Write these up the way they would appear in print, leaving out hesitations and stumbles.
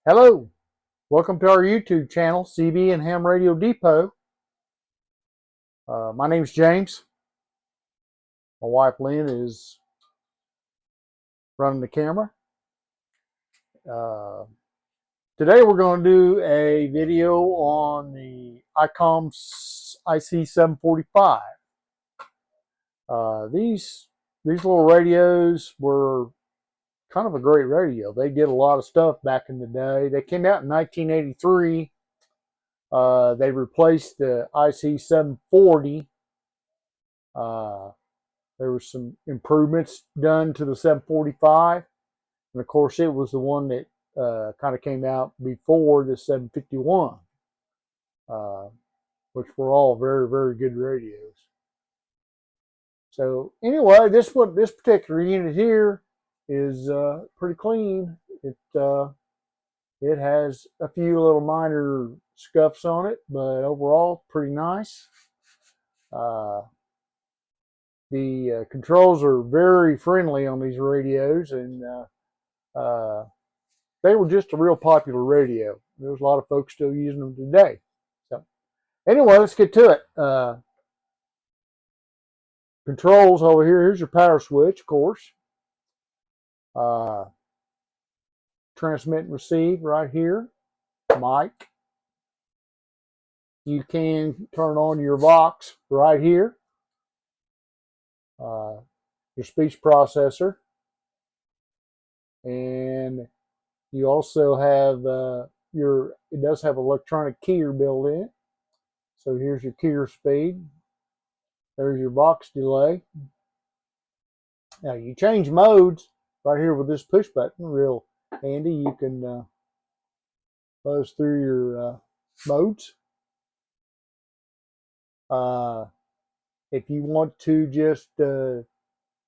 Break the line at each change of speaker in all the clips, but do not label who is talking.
Hello, welcome to our YouTube channel, CB and Ham Radio Depot. My name is James. My wife Lynn is running the camera. Uh, Today we're going to do a video on the Icom IC-745. These little radios were kind of a great radio. They did a lot of stuff back in the day. They came out in 1983. They replaced the IC-740. There were some improvements done to the 745, and of course it was the one that kind of came out before the 751, which were all very, very good radios. So anyway, this particular unit here is pretty clean. It has a few little minor scuffs on it, but overall pretty nice. The controls are very friendly on these radios, and they were just a real popular radio. There's a lot of folks still using them today. So anyway, let's get to it. Controls over here. Here's your power switch, of course. Transmit and receive right here. Mic. You can turn on your Vox right here. Your speech processor. And you also have it does have electronic keyer built in. So here's your keyer speed. There's your Vox delay. Now you change modes right here with this push button, real handy. You can buzz through your modes. If you want to just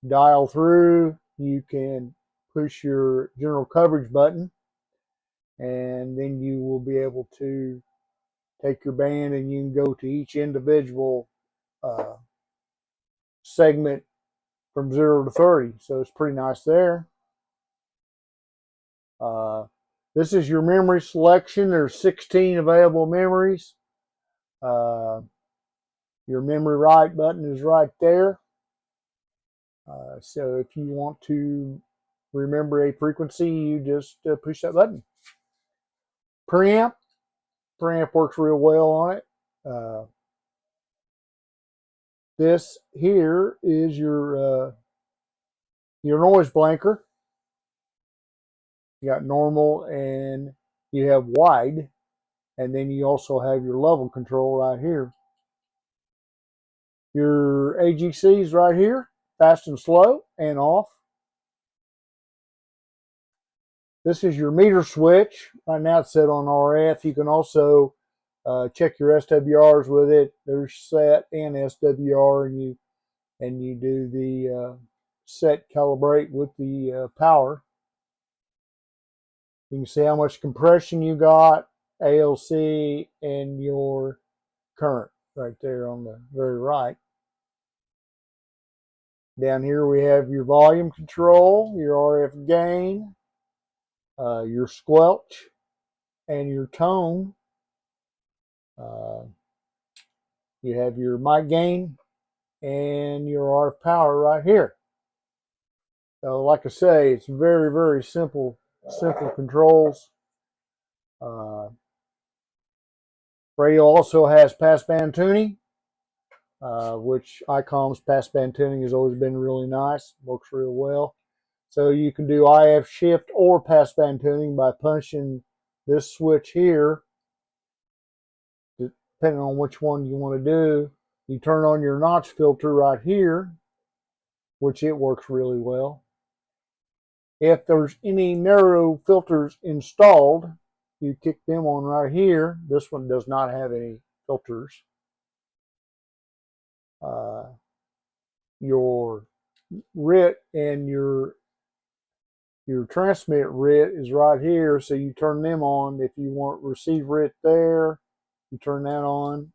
dial through, you can push your general coverage button, and then you will be able to take your band and you can go to each individual segment from 0 to 30. So it's pretty nice there. This is your memory selection. There's 16 available memories. Your memory write button is right there. So if you want to remember a frequency, you just push that button. Preamp works real well on it. This here is your noise blanker. You got normal and you have wide, and then you also have your level control right here. Your AGCs right here, fast and slow and off. This is your meter switch. Right now it's set on RF. You can also check your SWRs with it. There's set and SWR, and you do the set calibrate with the power. You can see how much compression you got, ALC, and your current right there on the very right. Down here we have your volume control, your RF gain, your squelch, and your tone. You have your mic gain and your RF power right here. So like I say, it's very, very simple controls. Radio also has passband tuning, which Icom's passband tuning has always been really nice. Works real well. So you can do IF shift or passband tuning by punching this switch here. Depending on which one you want to do, you turn on your notch filter right here, which it works really well. If there's any narrow filters installed, you kick them on right here. This one does not have any filters. Your RIT and your transmit RIT is right here, so you turn them on. If you want receive RIT there, you turn that on.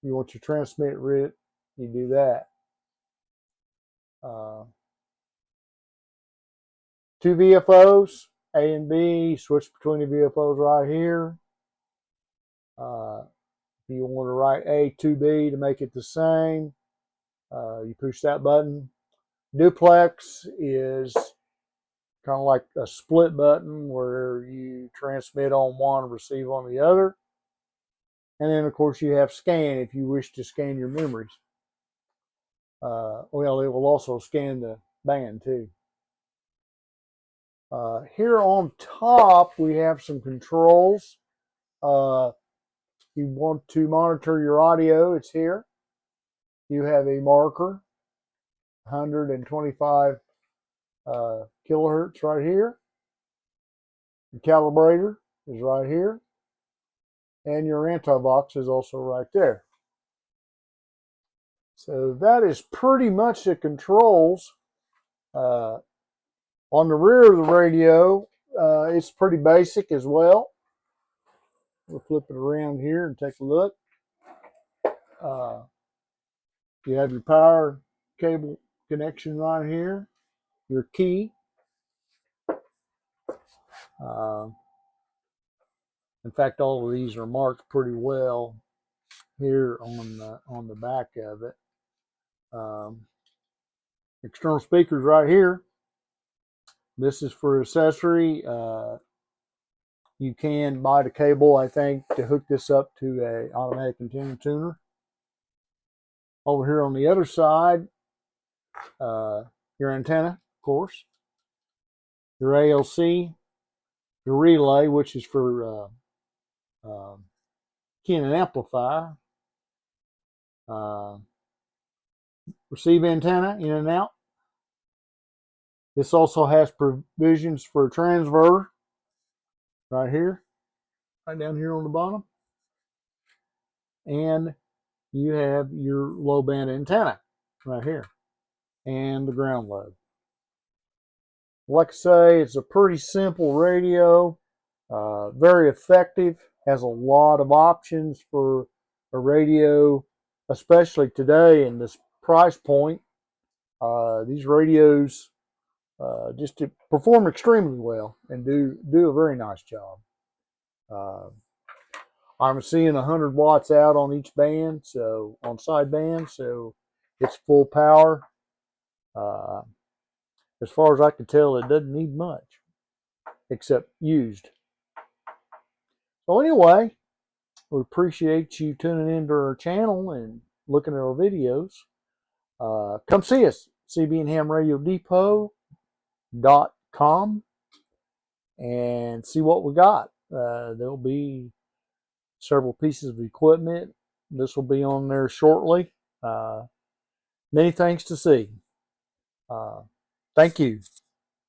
If you want your transmit RIT, you do that. 2 VFOs, A and B, switch between the VFOs right here. If you want to write A to B to make it the same, you push that button. Duplex is kind of like a split button where you transmit on one and receive on the other. And then, of course, you have scan if you wish to scan your memories. Well, it will also scan the band too. Here on top, we have some controls. You want to monitor your audio, it's here. You have a marker, 125 kilohertz right here. The calibrator is right here. And your anti-box is also right there. So that is pretty much the controls. On the rear of the radio, it's pretty basic as well. We'll flip it around here and take a look. You have your power cable connection right here, your key. In fact, all of these are marked pretty well here on the back of it. External speakers right here. This is for accessory. You can buy the cable, I think, to hook this up to a automatic antenna tuner. Over here on the other side, your antenna, of course, your ALC, your relay, which is for keying an amplifier, receive antenna in and out. This also has provisions for a transverter right here, right down here on the bottom. And you have your low band antenna right here and the ground lobe. Like I say, it's a pretty simple radio, very effective, has a lot of options for a radio, especially today in this price point. These radios just perform extremely well and do a very nice job. I'm seeing 100 watts out on each band, so on side band, so it's full power. As far as I can tell, it doesn't need much except used. So anyway, we appreciate you tuning into our channel and looking at our videos. Come see us, cbnhamradiodepot.com, and see what we got. There'll be several pieces of equipment. This will be on there shortly. Many things to see. Thank you.